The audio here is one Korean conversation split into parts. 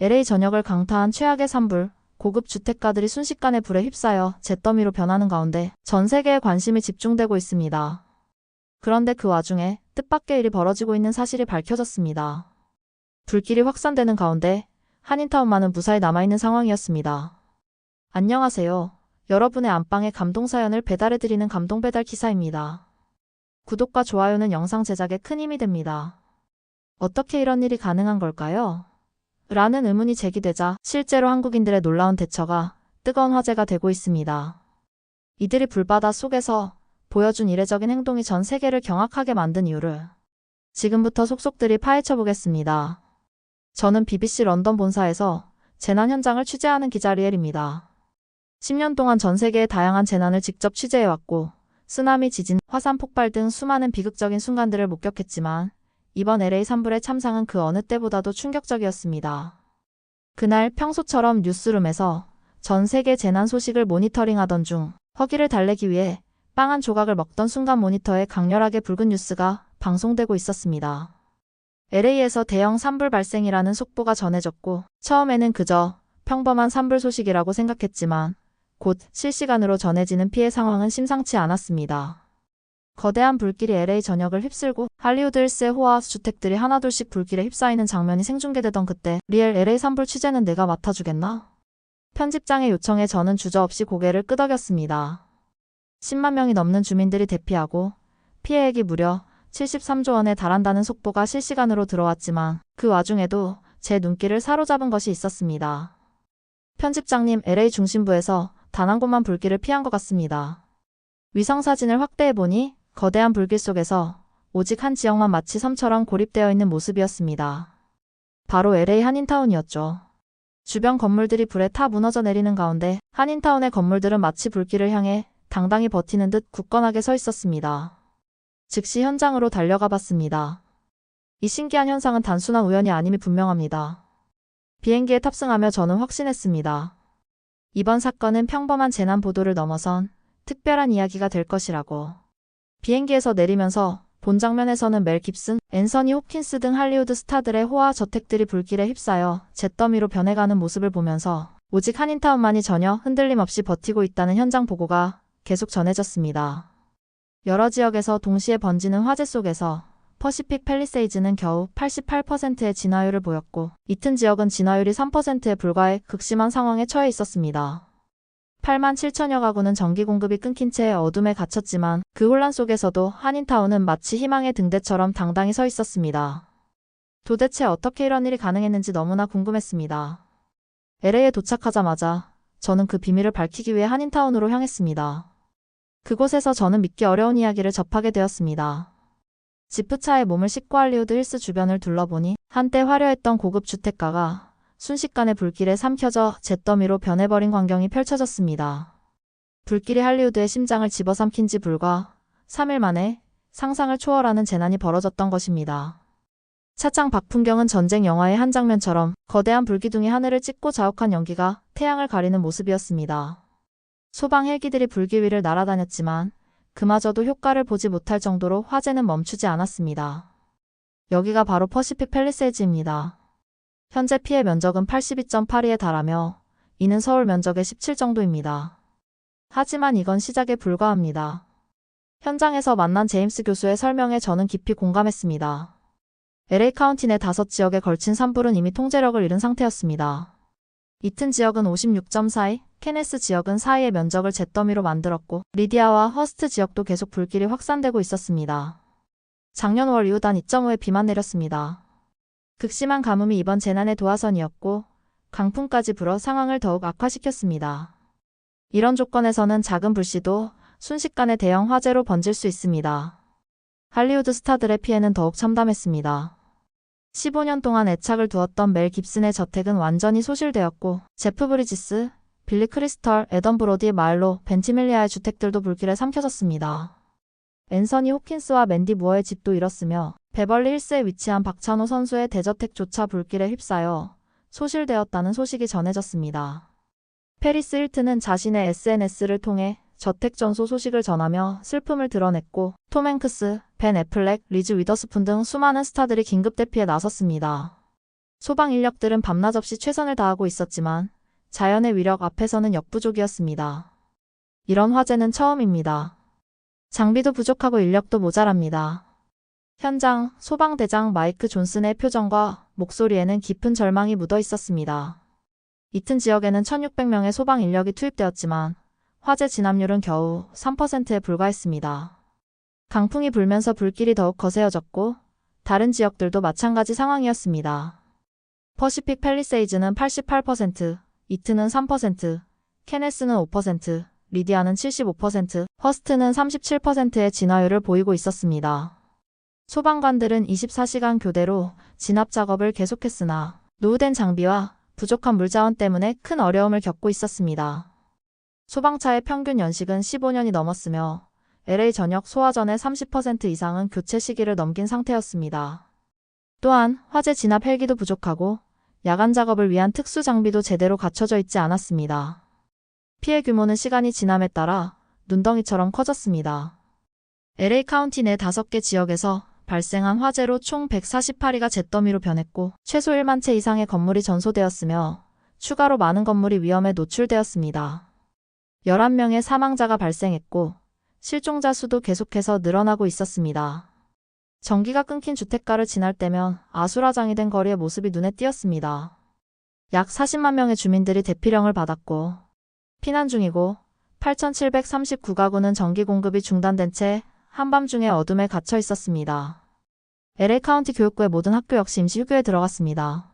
LA 전역을 강타한 최악의 산불, 고급 주택가들이 순식간에 불에 휩싸여 잿더미로 변하는 가운데 전 세계의 관심이 집중되고 있습니다. 그런데 그 와중에 뜻밖의 일이 벌어지고 있는 사실이 밝혀졌습니다. 불길이 확산되는 가운데 한인타운만은 무사히 남아있는 상황이었습니다. 안녕하세요. 여러분의 안방에 감동사연을 배달해드리는 감동배달 기사입니다. 구독과 좋아요는 영상 제작에 큰 힘이 됩니다. 어떻게 이런 일이 가능한 걸까요? 라는 의문이 제기되자 실제로 한국인들의 놀라운 대처가 뜨거운 화제가 되고 있습니다. 이들이 불바다 속에서 보여준 이례적인 행동이 전 세계를 경악하게 만든 이유를 지금부터 속속들이 파헤쳐 보겠습니다. 저는 BBC 런던 본사에서 재난 현장을 취재하는 기자 리엘입니다. 10년 동안 전 세계의 다양한 재난을 직접 취재해왔고 쓰나미, 지진, 화산 폭발 등 수많은 비극적인 순간들을 목격했지만 이번 LA 산불의 참상은 그 어느 때보다도 충격적이었습니다. 그날 평소처럼 뉴스룸에서 전 세계 재난 소식을 모니터링하던 중 허기를 달래기 위해 빵 한 조각을 먹던 순간 모니터에 강렬하게 붉은 뉴스가 방송되고 있었습니다. LA에서 대형 산불 발생이라는 속보가 전해졌고 처음에는 그저 평범한 산불 소식이라고 생각했지만 곧 실시간으로 전해지는 피해 상황은 심상치 않았습니다. 거대한 불길이 LA 전역을 휩쓸고 할리우드 일세 호화하우스 주택들이 하나둘씩 불길에 휩싸이는 장면이 생중계되던 그때 리엘 LA 산불 취재는 내가 맡아주겠나? 편집장의 요청에 저는 주저없이 고개를 끄덕였습니다. 10만 명이 넘는 주민들이 대피하고 피해액이 무려 73조 원에 달한다는 속보가 실시간으로 들어왔지만 그 와중에도 제 눈길을 사로잡은 것이 있었습니다. 편집장님, LA 중심부에서 단 한 곳만 불길을 피한 것 같습니다. 위성사진을 확대해보니 거대한 불길 속에서 오직 한 지역만 마치 섬처럼 고립되어 있는 모습이었습니다. 바로 LA 한인타운이었죠. 주변 건물들이 불에 타 무너져 내리는 가운데 한인타운의 건물들은 마치 불길을 향해 당당히 버티는 듯 굳건하게 서 있었습니다. 즉시 현장으로 달려가 봤습니다. 이 신기한 현상은 단순한 우연이 아님이 분명합니다. 비행기에 탑승하며 저는 확신했습니다. 이번 사건은 평범한 재난 보도를 넘어선 특별한 이야기가 될 것이라고. 비행기에서 내리면서 본 장면에서는 멜 깁슨, 앤서니 홉킨스 등 할리우드 스타들의 호화 저택들이 불길에 휩싸여 잿더미로 변해가는 모습을 보면서 오직 한인타운만이 전혀 흔들림 없이 버티고 있다는 현장 보고가 계속 전해졌습니다. 여러 지역에서 동시에 번지는 화재 속에서 퍼시픽 팰리세이즈는 겨우 88%의 진화율을 보였고 이튼 지역은 진화율이 3%에 불과해 극심한 상황에 처해 있었습니다. 8만 7천여 가구는 전기 공급이 끊긴 채 어둠에 갇혔지만 그 혼란 속에서도 한인타운은 마치 희망의 등대처럼 당당히 서 있었습니다. 도대체 어떻게 이런 일이 가능했는지 너무나 궁금했습니다. LA에 도착하자마자 저는 그 비밀을 밝히기 위해 한인타운으로 향했습니다. 그곳에서 저는 믿기 어려운 이야기를 접하게 되었습니다. 지프차에 몸을 싣고 할리우드 힐스 주변을 둘러보니 한때 화려했던 고급 주택가가 순식간에 불길에 삼켜져 잿더미로 변해버린 광경이 펼쳐졌습니다. 불길이 할리우드의 심장을 집어삼킨 지 불과 3일 만에 상상을 초월하는 재난이 벌어졌던 것입니다. 차창 밖 풍경은 전쟁 영화의 한 장면처럼 거대한 불기둥이 하늘을 찢고 자욱한 연기가 태양을 가리는 모습이었습니다. 소방 헬기들이 불길 위를 날아다녔지만 그마저도 효과를 보지 못할 정도로 화재는 멈추지 않았습니다. 여기가 바로 퍼시픽 팰리세이즈입니다. 현재 피해 면적은 82.82에 달하며 이는 서울 면적의 17 정도입니다. 하지만 이건 시작에 불과합니다. 현장에서 만난 제임스 교수의 설명에 저는 깊이 공감했습니다. LA 카운티 내 5지역에 걸친 산불은 이미 통제력을 잃은 상태였습니다. 이튼 지역은 56.42, 케네스 지역은 4위의 면적을 잿더미로 만들었고 리디아와 허스트 지역도 계속 불길이 확산되고 있었습니다. 작년 5월 이후 단 2.5의 비만 내렸습니다. 극심한 가뭄이 이번 재난의 도화선이었고 강풍까지 불어 상황을 더욱 악화시켰습니다. 이런 조건에서는 작은 불씨도 순식간에 대형 화재로 번질 수 있습니다. 할리우드 스타들의 피해는 더욱 참담했습니다. 15년 동안 애착을 두었던 멜 깁슨의 저택은 완전히 소실되었고 제프 브리지스, 빌리 크리스털, 애덤 브로디, 마일로, 벤티밀리아의 주택들도 불길에 삼켜졌습니다. 앤서니 홉킨스와 맨디 무어의 집도 잃었으며 베벌리 힐스에 위치한 박찬호 선수의 대저택조차 불길에 휩싸여 소실되었다는 소식이 전해졌습니다. 페리스 힐튼은 자신의 SNS를 통해 저택 전소 소식을 전하며 슬픔을 드러냈고 톰 행크스, 벤 애플렉, 리즈 위더스푼 등 수많은 스타들이 긴급 대피에 나섰습니다. 소방 인력들은 밤낮 없이 최선을 다하고 있었지만 자연의 위력 앞에서는 역부족이었습니다. 이런 화재는 처음입니다. 장비도 부족하고 인력도 모자랍니다. 현장 소방대장 마이크 존슨의 표정과 목소리에는 깊은 절망이 묻어 있었습니다. 이튼 지역에는 1600명의 소방 인력이 투입되었지만 화재 진압률은 겨우 3%에 불과했습니다. 강풍이 불면서 불길이 더욱 거세어졌고 다른 지역들도 마찬가지 상황이었습니다. 퍼시픽 팰리세이즈는 88%, 이튼은 3%, 케네스는 5%, 리디아는 75%, 허스트는 37%의 진화율을 보이고 있었습니다. 소방관들은 24시간 교대로 진압 작업을 계속했으나 노후된 장비와 부족한 물자원 때문에 큰 어려움을 겪고 있었습니다. 소방차의 평균 연식은 15년이 넘었으며 LA 전역 소화전의 30% 이상은 교체 시기를 넘긴 상태였습니다. 또한 화재 진압 헬기도 부족하고 야간 작업을 위한 특수 장비도 제대로 갖춰져 있지 않았습니다. 피해 규모는 시간이 지남에 따라 눈덩이처럼 커졌습니다. LA 카운티 내 5개 지역에서 발생한 화재로 총 148위가 잿더미로 변했고 최소 1만 채 이상의 건물이 전소되었으며 추가로 많은 건물이 위험에 노출되었습니다. 11명의 사망자가 발생했고 실종자 수도 계속해서 늘어나고 있었습니다. 전기가 끊긴 주택가를 지날 때면 아수라장이 된 거리의 모습이 눈에 띄었습니다. 약 40만 명의 주민들이 대피령을 받았고 피난 중이고 8,739가구는 전기 공급이 중단된 채 한밤중에 어둠에 갇혀 있었습니다. LA 카운티 교육부의 모든 학교 역시 임시 휴교에 들어갔습니다.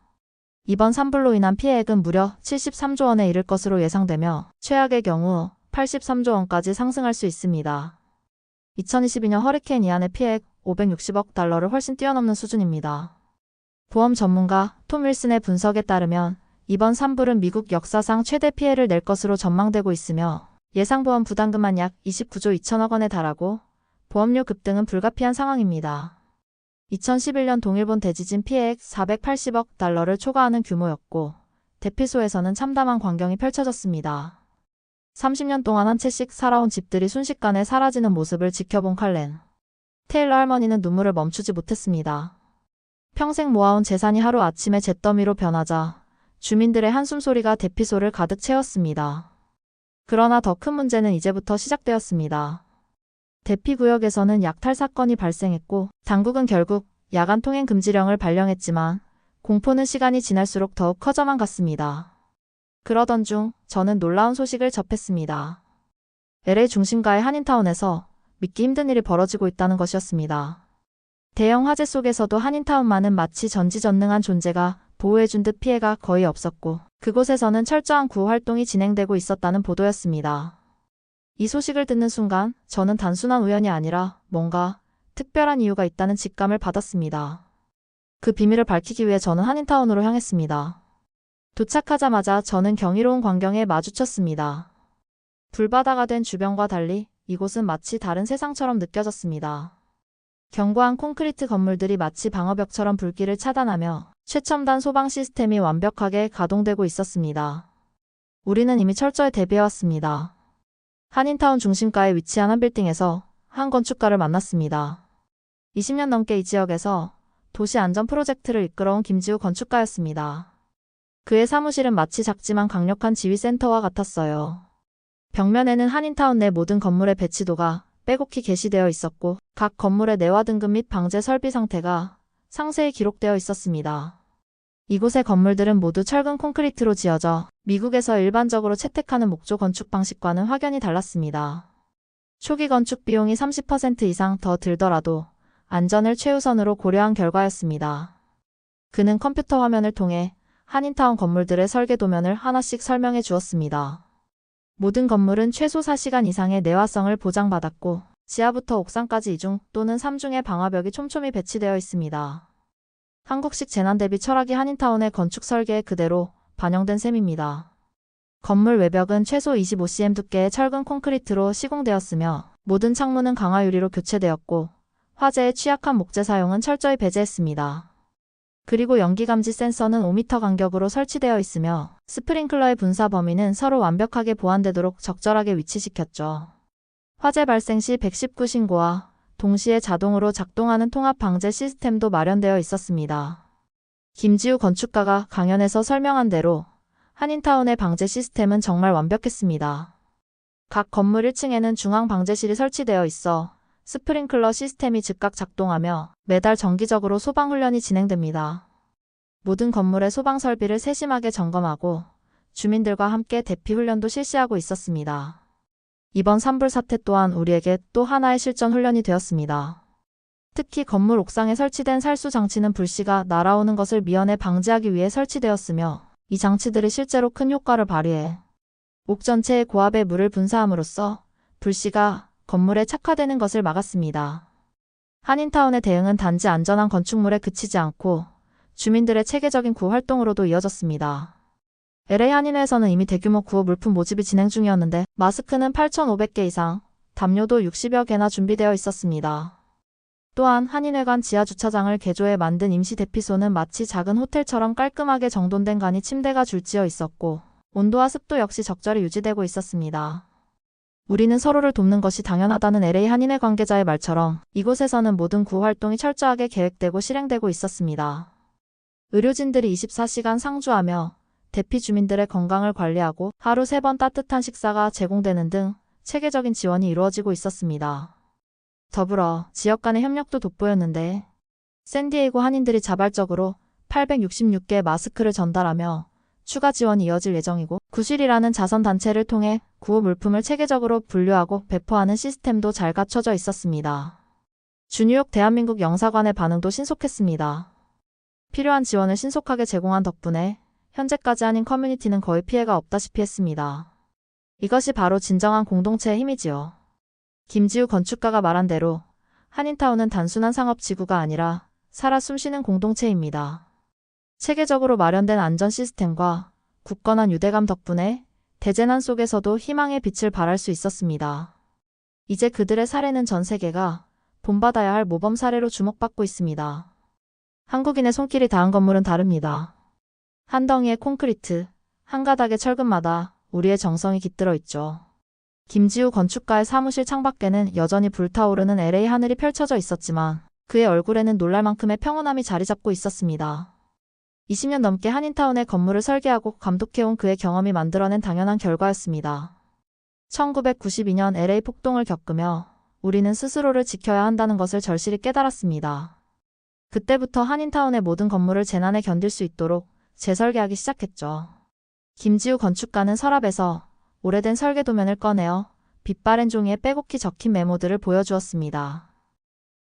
이번 산불로 인한 피해액은 무려 73조 원에 이를 것으로 예상되며 최악의 경우 83조 원까지 상승할 수 있습니다. 2022년 허리케인 이안의 피해액 560억 달러를 훨씬 뛰어넘는 수준입니다. 보험 전문가 톰 윌슨의 분석에 따르면 이번 산불은 미국 역사상 최대 피해를 낼 것으로 전망되고 있으며 예상보험 부담금만 약 29조 2천억 원에 달하고 보험료 급등은 불가피한 상황입니다. 2011년 동일본 대지진 피해액 480억 달러를 초과하는 규모였고 대피소에서는 참담한 광경이 펼쳐졌습니다. 30년 동안 한 채씩 살아온 집들이 순식간에 사라지는 모습을 지켜본 칼렌 테일러 할머니는 눈물을 멈추지 못했습니다. 평생 모아온 재산이 하루아침에 잿더미로 변하자 주민들의 한숨소리가 대피소를 가득 채웠습니다. 그러나 더 큰 문제는 이제부터 시작되었습니다. 대피구역에서는 약탈 사건이 발생했고 당국은 결국 야간 통행 금지령을 발령했지만 공포는 시간이 지날수록 더욱 커져만 갔습니다. 그러던 중 저는 놀라운 소식을 접했습니다. LA 중심가의 한인타운에서 믿기 힘든 일이 벌어지고 있다는 것이었습니다. 대형 화재 속에서도 한인타운만은 마치 전지전능한 존재가 보호해준 듯 피해가 거의 없었고 그곳에서는 철저한 구호 활동이 진행되고 있었다는 보도였습니다. 이 소식을 듣는 순간 저는 단순한 우연이 아니라 뭔가 특별한 이유가 있다는 직감을 받았습니다. 그 비밀을 밝히기 위해 저는 한인타운으로 향했습니다. 도착하자마자 저는 경이로운 광경에 마주쳤습니다. 불바다가 된 주변과 달리 이곳은 마치 다른 세상처럼 느껴졌습니다. 견고한 콘크리트 건물들이 마치 방어벽처럼 불길을 차단하며 최첨단 소방 시스템이 완벽하게 가동되고 있었습니다. 우리는 이미 철저히 대비해왔습니다. 한인타운 중심가에 위치한 한 빌딩에서 한 건축가를 만났습니다. 20년 넘게 이 지역에서 도시 안전 프로젝트를 이끌어온 김지우 건축가였습니다. 그의 사무실은 마치 작지만 강력한 지휘센터와 같았어요. 벽면에는 한인타운 내 모든 건물의 배치도가 빼곡히 게시되어 있었고 각 건물의 내화 등급 및 방제 설비 상태가 상세히 기록되어 있었습니다. 이곳의 건물들은 모두 철근 콘크리트로 지어져 미국에서 일반적으로 채택하는 목조 건축 방식과는 확연히 달랐습니다. 초기 건축 비용이 30% 이상 더 들더라도 안전을 최우선으로 고려한 결과였습니다. 그는 컴퓨터 화면을 통해 한인타운 건물들의 설계 도면을 하나씩 설명해 주었습니다. 모든 건물은 최소 4시간 이상의 내화성을 보장받았고 지하부터 옥상까지 2중 또는 3중의 방화벽이 촘촘히 배치되어 있습니다. 한국식 재난 대비 철학이 한인타운의 건축 설계에 그대로 반영된 셈입니다. 건물 외벽은 최소 25cm 두께의 철근 콘크리트로 시공되었으며 모든 창문은 강화 유리로 교체되었고 화재에 취약한 목재 사용은 철저히 배제했습니다. 그리고 연기 감지 센서는 5m 간격으로 설치되어 있으며 스프링클러의 분사 범위는 서로 완벽하게 보완되도록 적절하게 위치시켰죠. 화재 발생 시 119 신고와 동시에 자동으로 작동하는 통합 방제 시스템도 마련되어 있었습니다. 김지우 건축가가 강연에서 설명한 대로 한인타운의 방제 시스템은 정말 완벽했습니다. 각 건물 1층에는 중앙 방제실이 설치되어 있어 스프링클러 시스템이 즉각 작동하며 매달 정기적으로 소방훈련이 진행됩니다. 모든 건물의 소방 설비를 세심하게 점검하고 주민들과 함께 대피 훈련도 실시하고 있었습니다. 이번 산불 사태 또한 우리에게 또 하나의 실전 훈련이 되었습니다. 특히 건물 옥상에 설치된 살수 장치는 불씨가 날아오는 것을 미연에 방지하기 위해 설치되었으며 이 장치들이 실제로 큰 효과를 발휘해 옥 전체에 고압의 물을 분사함으로써 불씨가 건물에 착화되는 것을 막았습니다. 한인타운의 대응은 단지 안전한 건축물에 그치지 않고 주민들의 체계적인 구호 활동으로도 이어졌습니다. LA 한인회에서는 이미 대규모 구호 물품 모집이 진행 중이었는데 마스크는 8,500개 이상, 담요도 60여 개나 준비되어 있었습니다. 또한 한인회관 지하주차장을 개조해 만든 임시 대피소는 마치 작은 호텔처럼 깔끔하게 정돈된 간이 침대가 줄지어 있었고 온도와 습도 역시 적절히 유지되고 있었습니다. 우리는 서로를 돕는 것이 당연하다는 LA 한인회 관계자의 말처럼 이곳에서는 모든 구호 활동이 철저하게 계획되고 실행되고 있었습니다. 의료진들이 24시간 상주하며 대피 주민들의 건강을 관리하고 하루 3번 따뜻한 식사가 제공되는 등 체계적인 지원이 이루어지고 있었습니다. 더불어 지역 간의 협력도 돋보였는데 샌디에이고 한인들이 자발적으로 866개 마스크를 전달하며 추가 지원이 이어질 예정이고 구실이라는 자선단체를 통해 구호 물품을 체계적으로 분류하고 배포하는 시스템도 잘 갖춰져 있었습니다. 주뉴욕 대한민국 영사관의 반응도 신속했습니다. 필요한 지원을 신속하게 제공한 덕분에 현재까지 한인 커뮤니티는 거의 피해가 없다시피 했습니다. 이것이 바로 진정한 공동체의 힘이지요. 김지우 건축가가 말한 대로 한인타운은 단순한 상업지구가 아니라 살아 숨쉬는 공동체입니다. 체계적으로 마련된 안전 시스템과 굳건한 유대감 덕분에 대재난 속에서도 희망의 빛을 발할 수 있었습니다. 이제 그들의 사례는 전 세계가 본받아야 할 모범 사례로 주목받고 있습니다. 한국인의 손길이 닿은 건물은 다릅니다. 한 덩이의 콘크리트, 한 가닥의 철근마다 우리의 정성이 깃들어 있죠. 김지우 건축가의 사무실 창밖에는 여전히 불타오르는 LA 하늘이 펼쳐져 있었지만 그의 얼굴에는 놀랄 만큼의 평온함이 자리 잡고 있었습니다. 20년 넘게 한인타운의 건물을 설계하고 감독해온 그의 경험이 만들어낸 당연한 결과였습니다. 1992년 LA 폭동을 겪으며 우리는 스스로를 지켜야 한다는 것을 절실히 깨달았습니다. 그때부터 한인타운의 모든 건물을 재난에 견딜 수 있도록 재설계하기 시작했죠. 김지우 건축가는 서랍에서 오래된 설계도면을 꺼내어 빛바랜 종이에 빼곡히 적힌 메모들을 보여주었습니다.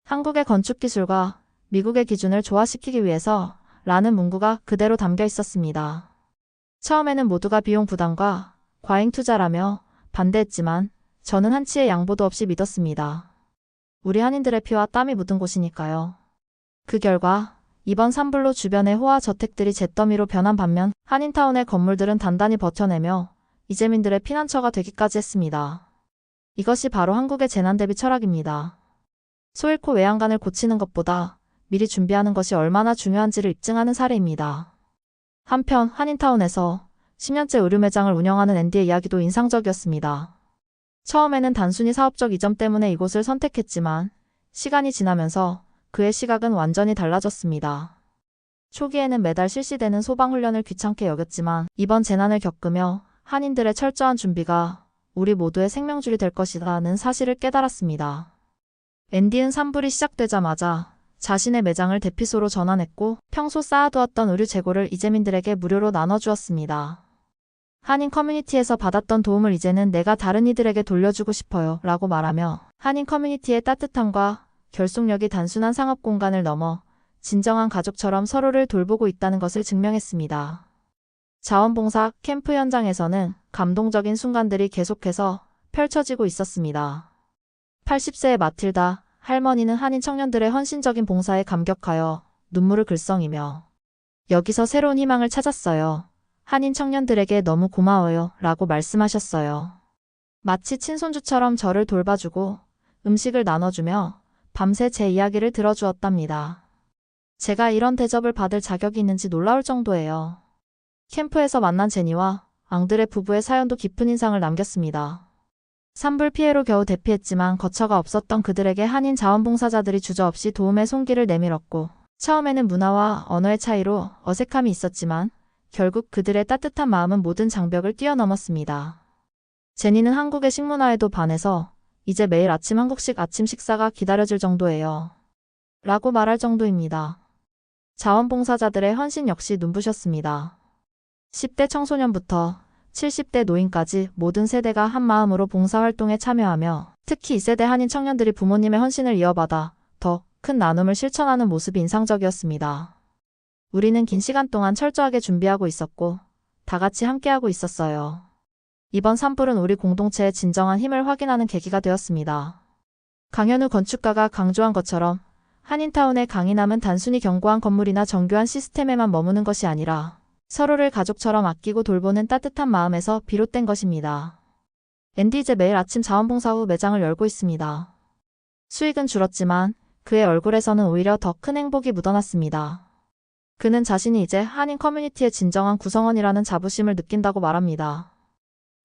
한국의 건축기술과 미국의 기준을 조화시키기 위해서 라는 문구가 그대로 담겨 있었습니다. 처음에는 모두가 비용 부담과 과잉 투자라며 반대했지만 저는 한치의 양보도 없이 믿었습니다. 우리 한인들의 피와 땀이 묻은 곳이니까요. 그 결과 이번 산불로 주변의 호화 저택들이 잿더미로 변한 반면 한인타운의 건물들은 단단히 버텨내며 이재민들의 피난처가 되기까지 했습니다. 이것이 바로 한국의 재난대비 철학입니다. 소 잃고 외양간을 고치는 것보다 미리 준비하는 것이 얼마나 중요한지를 입증하는 사례입니다. 한편 한인타운에서 10년째 의류 매장을 운영하는 앤디의 이야기도 인상적이었습니다. 처음에는 단순히 사업적 이점 때문에 이곳을 선택했지만 시간이 지나면서 그의 시각은 완전히 달라졌습니다. 초기에는 매달 실시되는 소방훈련을 귀찮게 여겼지만 이번 재난을 겪으며 한인들의 철저한 준비가 우리 모두의 생명줄이 될 것이라는 사실을 깨달았습니다. 앤디는 산불이 시작되자마자 자신의 매장을 대피소로 전환했고 평소 쌓아두었던 의류 재고를 이재민들에게 무료로 나눠주었습니다. 한인 커뮤니티에서 받았던 도움을 이제는 내가 다른 이들에게 돌려주고 싶어요 라고 말하며 한인 커뮤니티의 따뜻함과 결속력이 단순한 상업 공간을 넘어 진정한 가족처럼 서로를 돌보고 있다는 것을 증명했습니다. 자원봉사 캠프 현장에서는 감동적인 순간들이 계속해서 펼쳐지고 있었습니다. 80세의 마틸다 할머니는 한인 청년들의 헌신적인 봉사에 감격하여 눈물을 글썽이며 여기서 새로운 희망을 찾았어요. 한인 청년들에게 너무 고마워요 라고 말씀하셨어요. 마치 친손주처럼 저를 돌봐주고 음식을 나눠주며 밤새 제 이야기를 들어주었답니다. 제가 이런 대접을 받을 자격이 있는지 놀라울 정도예요. 캠프에서 만난 제니와 앙드레 부부의 사연도 깊은 인상을 남겼습니다. 산불 피해로 겨우 대피했지만 거처가 없었던 그들에게 한인 자원봉사자들이 주저없이 도움의 손길을 내밀었고 처음에는 문화와 언어의 차이로 어색함이 있었지만 결국 그들의 따뜻한 마음은 모든 장벽을 뛰어넘었습니다. 제니는 한국의 식문화에도 반해서 이제 매일 아침 한국식 아침 식사가 기다려질 정도예요. 라고 말할 정도입니다. 자원봉사자들의 헌신 역시 눈부셨습니다. 10대 청소년부터 70대 노인까지 모든 세대가 한마음으로 봉사활동에 참여하며 특히 2세대 한인 청년들이 부모님의 헌신을 이어받아 더 큰 나눔을 실천하는 모습이 인상적이었습니다. 우리는 긴 시간 동안 철저하게 준비하고 있었고 다 같이 함께하고 있었어요. 이번 산불은 우리 공동체의 진정한 힘을 확인하는 계기가 되었습니다. 강현우 건축가가 강조한 것처럼 한인타운의 강인함은 단순히 견고한 건물이나 정교한 시스템에만 머무는 것이 아니라 서로를 가족처럼 아끼고 돌보는 따뜻한 마음에서 비롯된 것입니다. 앤디 이제 매일 아침 자원봉사 후 매장을 열고 있습니다. 수익은 줄었지만 그의 얼굴에서는 오히려 더 큰 행복이 묻어났습니다. 그는 자신이 이제 한인 커뮤니티의 진정한 구성원이라는 자부심을 느낀다고 말합니다.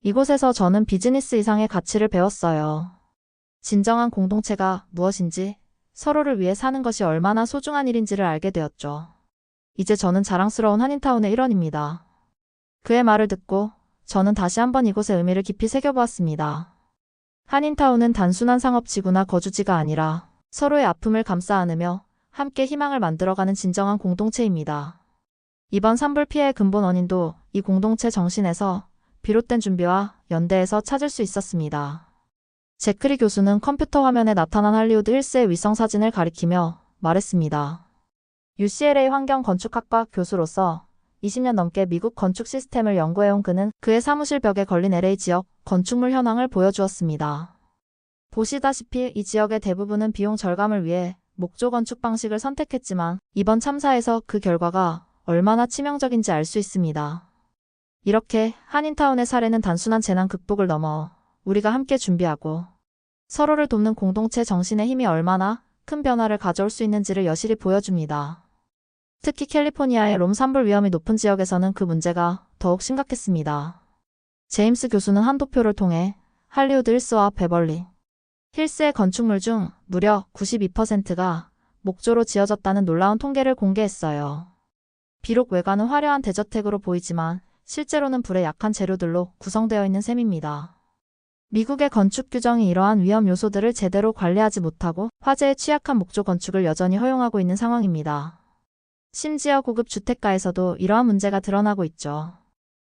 이곳에서 저는 비즈니스 이상의 가치를 배웠어요. 진정한 공동체가 무엇인지, 서로를 위해 사는 것이 얼마나 소중한 일인지를 알게 되었죠. 이제 저는 자랑스러운 한인타운의 일원입니다. 그의 말을 듣고 저는 다시 한번 이곳의 의미를 깊이 새겨보았습니다. 한인타운은 단순한 상업지구나 거주지가 아니라 서로의 아픔을 감싸 안으며 함께 희망을 만들어가는 진정한 공동체입니다. 이번 산불 피해의 근본 원인도 이 공동체 정신에서 비롯된 준비와 연대에서 찾을 수 있었습니다. 제크리 교수는 컴퓨터 화면에 나타난 할리우드 힐스의 위성 사진을 가리키며 말했습니다. UCLA 환경건축학과 교수로서 20년 넘게 미국 건축 시스템을 연구해온 그는 그의 사무실 벽에 걸린 LA 지역 건축물 현황을 보여주었습니다. 보시다시피 이 지역의 대부분은 비용 절감을 위해 목조 건축 방식을 선택했지만 이번 참사에서 그 결과가 얼마나 치명적인지 알 수 있습니다. 이렇게 한인타운의 사례는 단순한 재난 극복을 넘어 우리가 함께 준비하고 서로를 돕는 공동체 정신의 힘이 얼마나 큰 변화를 가져올 수 있는지를 여실히 보여줍니다. 특히 캘리포니아의 롬 산불 위험이 높은 지역에서는 그 문제가 더욱 심각했습니다. 제임스 교수는 한 도표를 통해 할리우드 힐스와 베벌리 힐스의 건축물 중 무려 92%가 목조로 지어졌다는 놀라운 통계를 공개했어요. 비록 외관은 화려한 대저택으로 보이지만 실제로는 불에 약한 재료들로 구성되어 있는 셈입니다. 미국의 건축 규정이 이러한 위험 요소들을 제대로 관리하지 못하고 화재에 취약한 목조 건축을 여전히 허용하고 있는 상황입니다. 심지어 고급 주택가에서도 이러한 문제가 드러나고 있죠.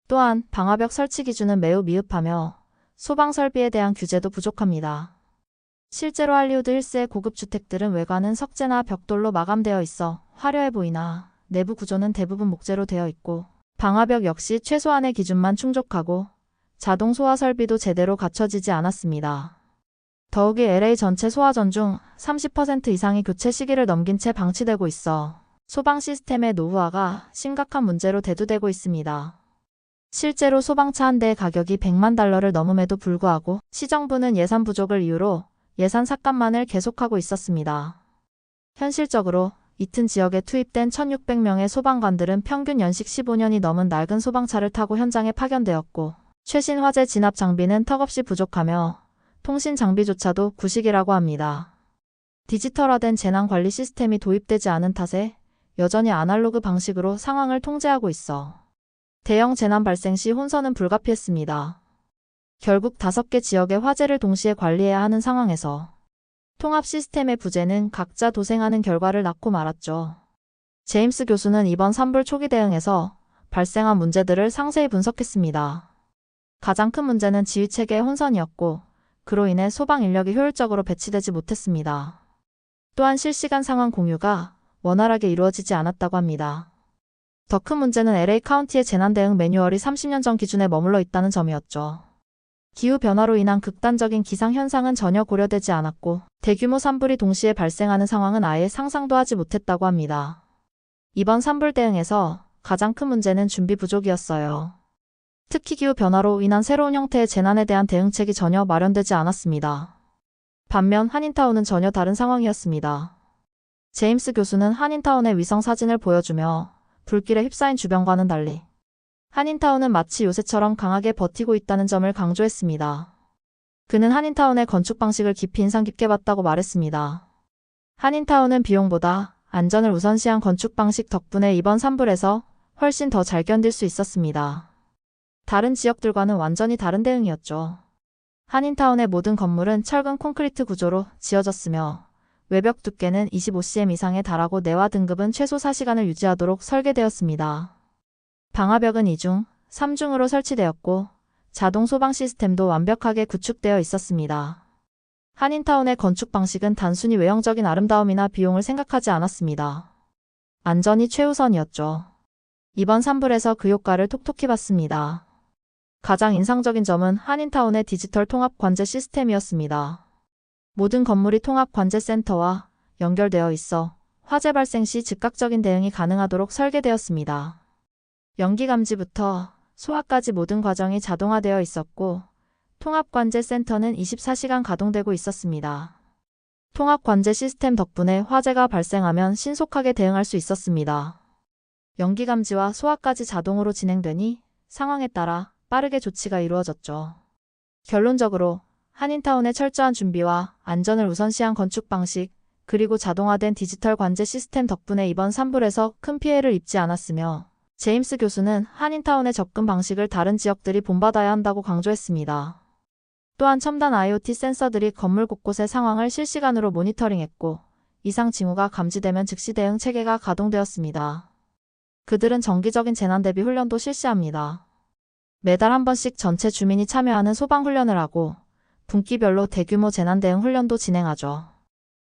또한 방화벽 설치 기준은 매우 미흡하며 소방 설비에 대한 규제도 부족합니다. 실제로 할리우드 힐스의 고급 주택들은 외관은 석재나 벽돌로 마감되어 있어 화려해 보이나 내부 구조는 대부분 목재로 되어 있고 방화벽 역시 최소한의 기준만 충족하고 자동 소화 설비도 제대로 갖춰지지 않았습니다. 더욱이 LA 전체 소화전 중 30% 이상이 교체 시기를 넘긴 채 방치되고 있어 소방 시스템의 노후화가 심각한 문제로 대두되고 있습니다. 실제로 소방차 한 대의 가격이 $1,000,000를 넘음에도 불구하고 시정부는 예산 부족을 이유로 예산 삭감만을 계속하고 있었습니다. 현실적으로 이튼 지역에 투입된 1,600명의 소방관들은 평균 연식 15년이 넘은 낡은 소방차를 타고 현장에 파견되었고 최신 화재 진압 장비는 턱없이 부족하며 통신 장비조차도 구식이라고 합니다. 디지털화된 재난관리 시스템이 도입되지 않은 탓에 여전히 아날로그 방식으로 상황을 통제하고 있어 대형 재난 발생 시 혼선은 불가피했습니다. 결국 5개 지역의 화재를 동시에 관리해야 하는 상황에서 통합 시스템의 부재는 각자 도생하는 결과를 낳고 말았죠. 제임스 교수는 이번 산불 초기 대응에서 발생한 문제들을 상세히 분석했습니다. 가장 큰 문제는 지휘체계의 혼선이었고 그로 인해 소방 인력이 효율적으로 배치되지 못했습니다. 또한 실시간 상황 공유가 원활하게 이루어지지 않았다고 합니다. 더 큰 문제는 LA 카운티의 재난 대응 매뉴얼이 30년 전 기준에 머물러 있다는 점이었죠. 기후변화로 인한 극단적인 기상현상은 전혀 고려되지 않았고 대규모 산불이 동시에 발생하는 상황은 아예 상상도 하지 못했다고 합니다. 이번 산불 대응에서 가장 큰 문제는 준비 부족이었어요. 특히 기후변화로 인한 새로운 형태의 재난에 대한 대응책이 전혀 마련되지 않았습니다. 반면 한인타운은 전혀 다른 상황이었습니다. 제임스 교수는 한인타운의 위성 사진을 보여주며 불길에 휩싸인 주변과는 달리 한인타운은 마치 요새처럼 강하게 버티고 있다는 점을 강조했습니다. 그는 한인타운의 건축 방식을 깊이 인상 깊게 봤다고 말했습니다. 한인타운은 비용보다 안전을 우선시한 건축 방식 덕분에 이번 산불에서 훨씬 더 잘 견딜 수 있었습니다. 다른 지역들과는 완전히 다른 대응이었죠. 한인타운의 모든 건물은 철근 콘크리트 구조로 지어졌으며 외벽 두께는 25cm 이상에 달하고 내화 등급은 최소 4시간을 유지하도록 설계되었습니다. 방화벽은 2중, 3중으로 설치되었고 자동 소방 시스템도 완벽하게 구축되어 있었습니다. 한인타운의 건축 방식은 단순히 외형적인 아름다움이나 비용을 생각하지 않았습니다. 안전이 최우선이었죠. 이번 산불에서 그 효과를 톡톡히 봤습니다. 가장 인상적인 점은 한인타운의 디지털 통합 관제 시스템이었습니다. 모든 건물이 통합 관제 센터와 연결되어 있어 화재 발생 시 즉각적인 대응이 가능하도록 설계되었습니다. 연기 감지부터 소화까지 모든 과정이 자동화되어 있었고 통합관제센터는 24시간 가동되고 있었습니다. 통합관제 시스템 덕분에 화재가 발생하면 신속하게 대응할 수 있었습니다. 연기 감지와 소화까지 자동으로 진행되니 상황에 따라 빠르게 조치가 이루어졌죠. 결론적으로 한인타운의 철저한 준비와 안전을 우선시한 건축 방식, 그리고 자동화된 디지털 관제 시스템 덕분에 이번 산불에서 큰 피해를 입지 않았으며 제임스 교수는 한인타운의 접근 방식을 다른 지역들이 본받아야 한다고 강조했습니다. 또한 첨단 IoT 센서들이 건물 곳곳의 상황을 실시간으로 모니터링했고 이상 징후가 감지되면 즉시 대응 체계가 가동되었습니다. 그들은 정기적인 재난 대비 훈련도 실시합니다. 매달 한 번씩 전체 주민이 참여하는 소방 훈련을 하고 분기별로 대규모 재난 대응 훈련도 진행하죠.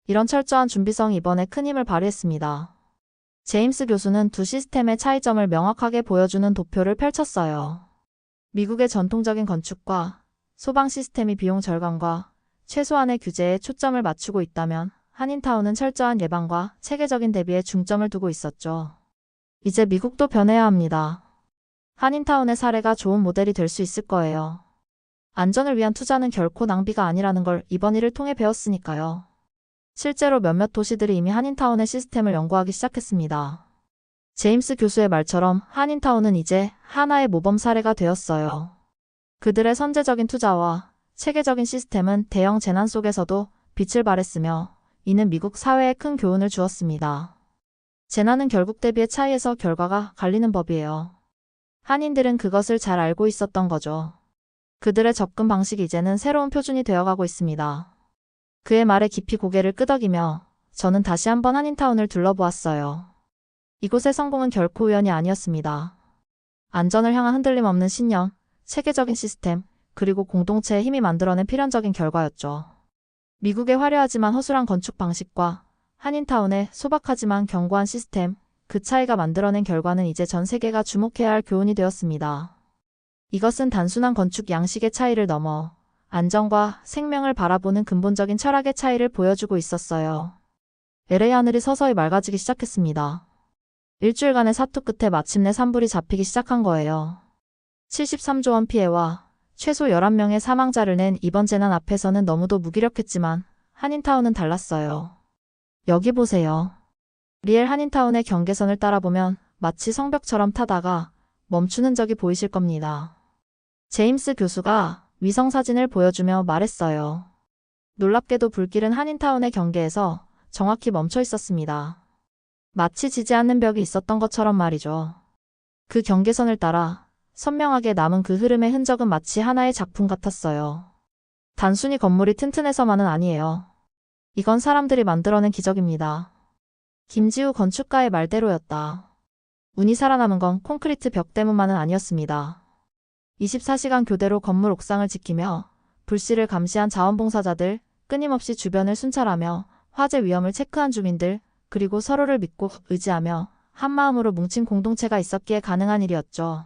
이런 철저한 준비성이 이번에 큰 힘을 발휘했습니다. 제임스 교수는 두 시스템의 차이점을 명확하게 보여주는 도표를 펼쳤어요. 미국의 전통적인 건축과 소방 시스템이 비용 절감과 최소한의 규제에 초점을 맞추고 있다면 한인타운은 철저한 예방과 체계적인 대비에 중점을 두고 있었죠. 이제 미국도 변해야 합니다. 한인타운의 사례가 좋은 모델이 될 수 있을 거예요. 안전을 위한 투자는 결코 낭비가 아니라는 걸 이번 일을 통해 배웠으니까요. 실제로 몇몇 도시들이 이미 한인타운의 시스템을 연구하기 시작했습니다. 제임스 교수의 말처럼 한인타운은 이제 하나의 모범 사례가 되었어요. 그들의 선제적인 투자와 체계적인 시스템은 대형 재난 속에서도 빛을 발했으며 이는 미국 사회에 큰 교훈을 주었습니다. 재난은 결국 대비의 차이에서 결과가 갈리는 법이에요. 한인들은 그것을 잘 알고 있었던 거죠. 그들의 접근 방식이 이제는 새로운 표준이 되어가고 있습니다. 그의 말에 깊이 고개를 끄덕이며 저는 다시 한번 한인타운을 둘러보았어요. 이곳의 성공은 결코 우연이 아니었습니다. 안전을 향한 흔들림 없는 신념, 체계적인 시스템, 그리고 공동체의 힘이 만들어낸 필연적인 결과였죠. 미국의 화려하지만 허술한 건축 방식과 한인타운의 소박하지만 견고한 시스템, 그 차이가 만들어낸 결과는 이제 전 세계가 주목해야 할 교훈이 되었습니다. 이것은 단순한 건축 양식의 차이를 넘어 안전과 생명을 바라보는 근본적인 철학의 차이를 보여주고 있었어요. LA 하늘이 서서히 맑아지기 시작했습니다. 일주일간의 사투 끝에 마침내 산불이 잡히기 시작한 거예요. 73조 원 피해와 최소 11명의 사망자를 낸 이번 재난 앞에서는 너무도 무기력했지만 한인타운은 달랐어요. 여기 보세요. 리엘 한인타운의 경계선을 따라보면 마치 성벽처럼 타다가 멈추는 적이 보이실 겁니다. 제임스 교수가 위성사진을 보여주며 말했어요. 놀랍게도 불길은 한인타운의 경계에서 정확히 멈춰 있었습니다. 마치 지지 않는 벽이 있었던 것처럼 말이죠. 그 경계선을 따라 선명하게 남은 그 흐름의 흔적은 마치 하나의 작품 같았어요. 단순히 건물이 튼튼해서만은 아니에요. 이건 사람들이 만들어낸 기적입니다. 김지우 건축가의 말대로였다. 운이 살아남은 건 콘크리트 벽 때문만은 아니었습니다. 24시간 교대로 건물 옥상을 지키며 불씨를 감시한 자원봉사자들, 끊임없이 주변을 순찰하며 화재 위험을 체크한 주민들, 그리고 서로를 믿고 의지하며 한마음으로 뭉친 공동체가 있었기에 가능한 일이었죠.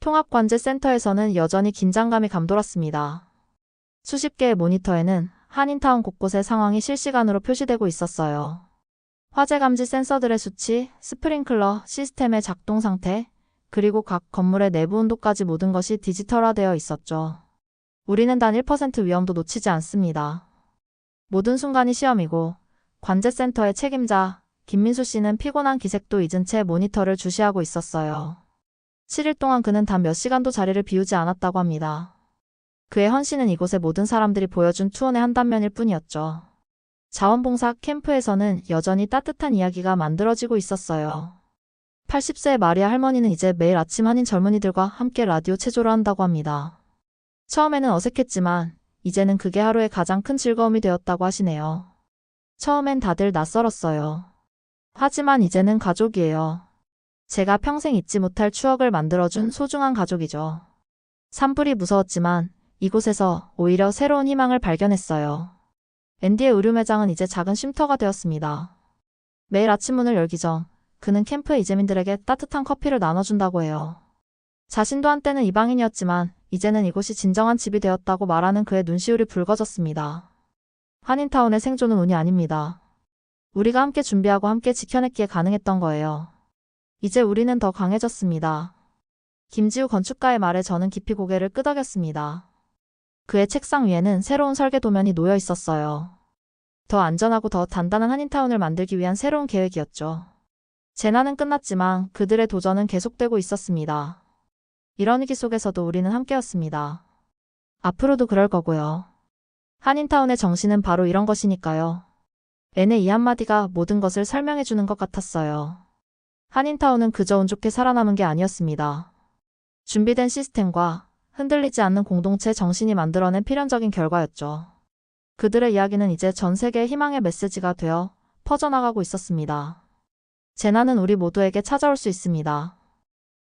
통합관제센터에서는 여전히 긴장감이 감돌았습니다. 수십 개의 모니터에는 한인타운 곳곳의 상황이 실시간으로 표시되고 있었어요. 화재 감지 센서들의 수치, 스프링클러 시스템의 작동 상태, 그리고 각 건물의 내부 온도까지 모든 것이 디지털화되어 있었죠. 우리는 단 1% 위험도 놓치지 않습니다. 모든 순간이 시험이고 관제센터의 책임자 김민수 씨는 피곤한 기색도 잊은 채 모니터를 주시하고 있었어요. 7일 동안 그는 단 몇 시간도 자리를 비우지 않았다고 합니다. 그의 헌신은 이곳의 모든 사람들이 보여준 투혼의 한 단면일 뿐이었죠. 자원봉사 캠프에서는 여전히 따뜻한 이야기가 만들어지고 있었어요. 80세의 마리아 할머니는 이제 매일 아침 한인 젊은이들과 함께 라디오 체조를 한다고 합니다. 처음에는 어색했지만 이제는 그게 하루의 가장 큰 즐거움이 되었다고 하시네요. 처음엔 다들 낯설었어요. 하지만 이제는 가족이에요. 제가 평생 잊지 못할 추억을 만들어준 소중한 가족이죠. 산불이 무서웠지만 이곳에서 오히려 새로운 희망을 발견했어요. 앤디의 의류 매장은 이제 작은 쉼터가 되었습니다. 매일 아침 문을 열기 전 그는 캠프의 이재민들에게 따뜻한 커피를 나눠준다고 해요. 자신도 한때는 이방인이었지만 이제는 이곳이 진정한 집이 되었다고 말하는 그의 눈시울이 붉어졌습니다. 한인타운의 생존은 운이 아닙니다. 우리가 함께 준비하고 함께 지켜냈기에 가능했던 거예요. 이제 우리는 더 강해졌습니다. 김지우 건축가의 말에 저는 깊이 고개를 끄덕였습니다. 그의 책상 위에는 새로운 설계 도면이 놓여 있었어요. 더 안전하고 더 단단한 한인타운을 만들기 위한 새로운 계획이었죠. 재난은 끝났지만 그들의 도전은 계속되고 있었습니다. 이런 위기 속에서도 우리는 함께였습니다. 앞으로도 그럴 거고요. 한인타운의 정신은 바로 이런 것이니까요. 앤의 이 한마디가 모든 것을 설명해 주는 것 같았어요. 한인타운은 그저 운 좋게 살아남은 게 아니었습니다. 준비된 시스템과 흔들리지 않는 공동체 정신이 만들어낸 필연적인 결과였죠. 그들의 이야기는 이제 전 세계의 희망의 메시지가 되어 퍼져나가고 있었습니다. 재난은 우리 모두에게 찾아올 수 있습니다.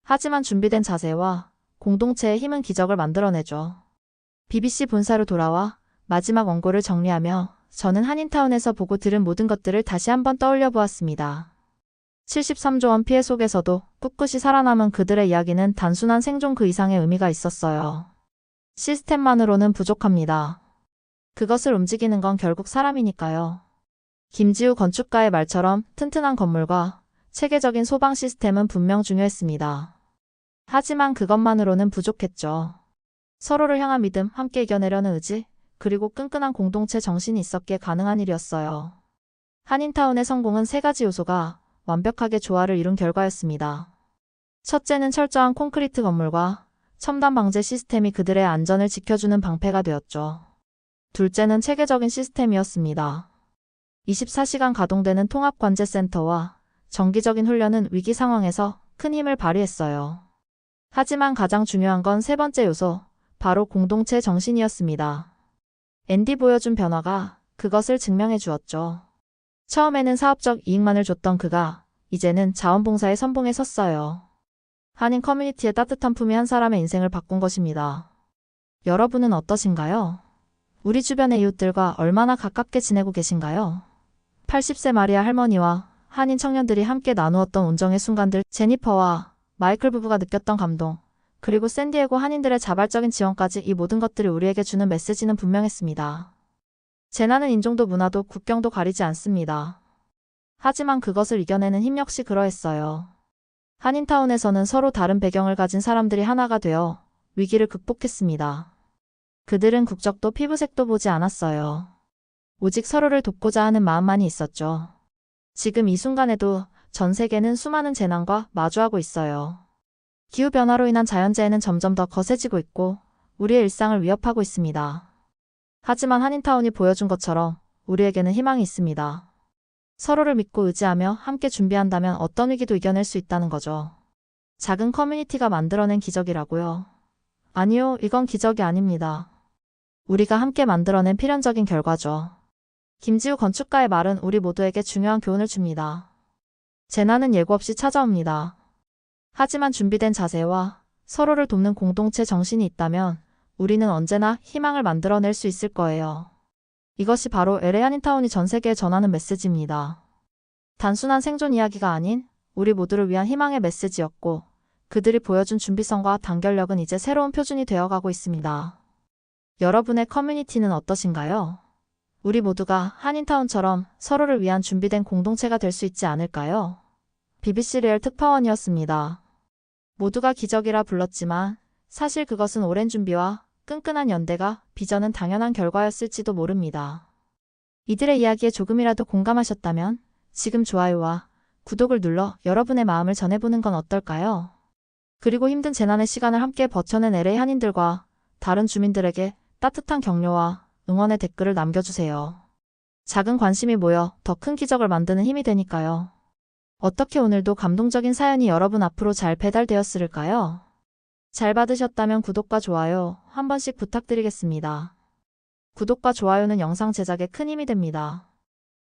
하지만 준비된 자세와 공동체의 힘은 기적을 만들어내죠. BBC 본사로 돌아와 마지막 원고를 정리하며 저는 한인타운에서 보고 들은 모든 것들을 다시 한번 떠올려 보았습니다. 73조 원 피해 속에서도 꿋꿋이 살아남은 그들의 이야기는 단순한 생존 그 이상의 의미가 있었어요. 시스템만으로는 부족합니다. 그것을 움직이는 건 결국 사람이니까요. 김지우 건축가의 말처럼 튼튼한 건물과 체계적인 소방 시스템은 분명 중요했습니다. 하지만 그것만으로는 부족했죠. 서로를 향한 믿음, 함께 이겨내려는 의지, 그리고 끈끈한 공동체 정신이 있었기에 가능한 일이었어요. 한인타운의 성공은 세 가지 요소가 완벽하게 조화를 이룬 결과였습니다. 첫째는 철저한 콘크리트 건물과 첨단 방제 시스템이 그들의 안전을 지켜주는 방패가 되었죠. 둘째는 체계적인 시스템이었습니다. 24시간 가동되는 통합관제센터와 정기적인 훈련은 위기 상황에서 큰 힘을 발휘했어요. 하지만 가장 중요한 건 세 번째 요소, 바로 공동체 정신이었습니다. 앤디 보여준 변화가 그것을 증명해 주었죠. 처음에는 사업적 이익만을 줬던 그가 이제는 자원봉사의 선봉에 섰어요. 한인 커뮤니티의 따뜻한 품이 한 사람의 인생을 바꾼 것입니다. 여러분은 어떠신가요? 우리 주변의 이웃들과 얼마나 가깝게 지내고 계신가요? 80세 마리아 할머니와 한인 청년들이 함께 나누었던 온정의 순간들, 제니퍼와 마이클 부부가 느꼈던 감동, 그리고 샌디에고 한인들의 자발적인 지원까지 이 모든 것들이 우리에게 주는 메시지는 분명했습니다. 재난은 인종도 문화도 국경도 가리지 않습니다. 하지만 그것을 이겨내는 힘 역시 그러했어요. 한인타운에서는 서로 다른 배경을 가진 사람들이 하나가 되어 위기를 극복했습니다. 그들은 국적도 피부색도 보지 않았어요. 오직 서로를 돕고자 하는 마음만이 있었죠. 지금 이 순간에도 전 세계는 수많은 재난과 마주하고 있어요. 기후변화로 인한 자연재해는 점점 더 거세지고 있고 우리의 일상을 위협하고 있습니다. 하지만 한인타운이 보여준 것처럼 우리에게는 희망이 있습니다. 서로를 믿고 의지하며 함께 준비한다면 어떤 위기도 이겨낼 수 있다는 거죠. 작은 커뮤니티가 만들어낸 기적이라고요? 아니요, 이건 기적이 아닙니다. 우리가 함께 만들어낸 필연적인 결과죠. 김지우 건축가의 말은 우리 모두에게 중요한 교훈을 줍니다. 재난은 예고 없이 찾아옵니다. 하지만 준비된 자세와 서로를 돕는 공동체 정신이 있다면 우리는 언제나 희망을 만들어낼 수 있을 거예요. 이것이 바로 LA 한인타운이 전 세계에 전하는 메시지입니다. 단순한 생존 이야기가 아닌 우리 모두를 위한 희망의 메시지였고 그들이 보여준 준비성과 단결력은 이제 새로운 표준이 되어가고 있습니다. 여러분의 커뮤니티는 어떠신가요? 우리 모두가 한인타운처럼 서로를 위한 준비된 공동체가 될 수 있지 않을까요? BBC 리얼 특파원이었습니다. 모두가 기적이라 불렀지만 사실 그것은 오랜 준비와 끈끈한 연대가 빚어낸 당연한 결과였을지도 모릅니다. 이들의 이야기에 조금이라도 공감하셨다면 지금 좋아요와 구독을 눌러 여러분의 마음을 전해보는 건 어떨까요? 그리고 힘든 재난의 시간을 함께 버텨낸 LA 한인들과 다른 주민들에게 따뜻한 격려와 응원의 댓글을 남겨주세요. 작은 관심이 모여 더 큰 기적을 만드는 힘이 되니까요. 어떻게 오늘도 감동적인 사연이 여러분 앞으로 잘 배달되었을까요? 잘 받으셨다면 구독과 좋아요 한 번씩 부탁드리겠습니다. 구독과 좋아요는 영상 제작에 큰 힘이 됩니다.